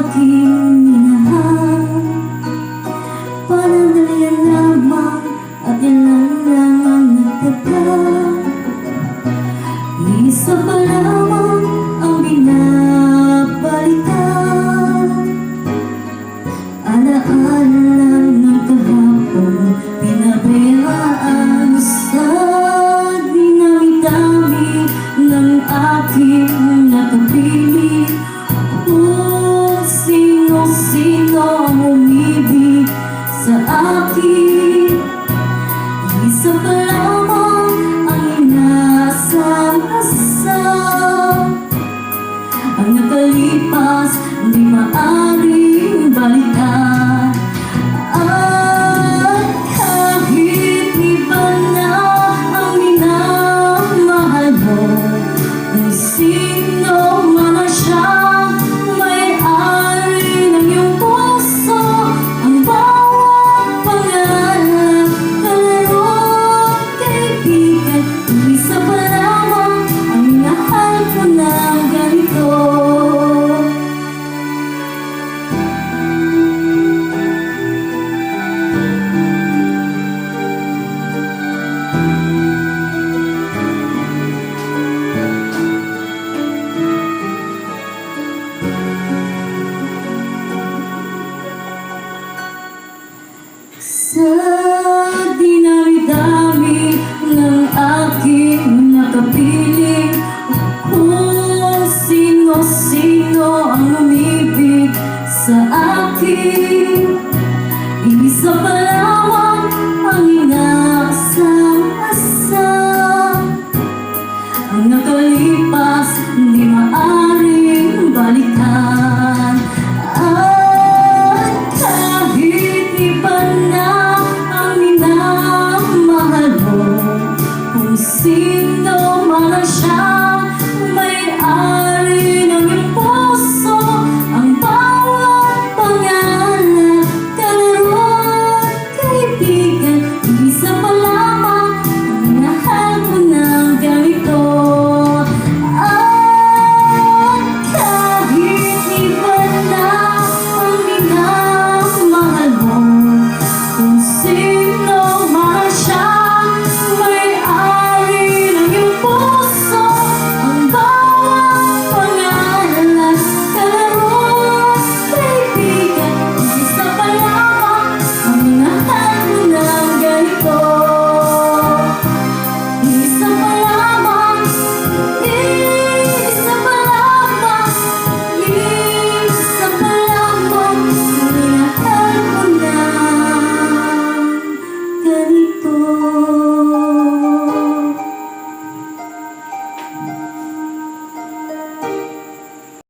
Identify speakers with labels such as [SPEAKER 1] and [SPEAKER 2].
[SPEAKER 1] aking minahal. Panandalian lamang at yan lang ang nagtagal. Isa pa lamang ang binabalikan. Alaala ng kahapon, pinabayaan sa dinami-dami ng aking nakapiling. Kung sino-sino ang umibig sa akin, isa pa lamang ang inasam-asam. Ang nakalipas, di maaari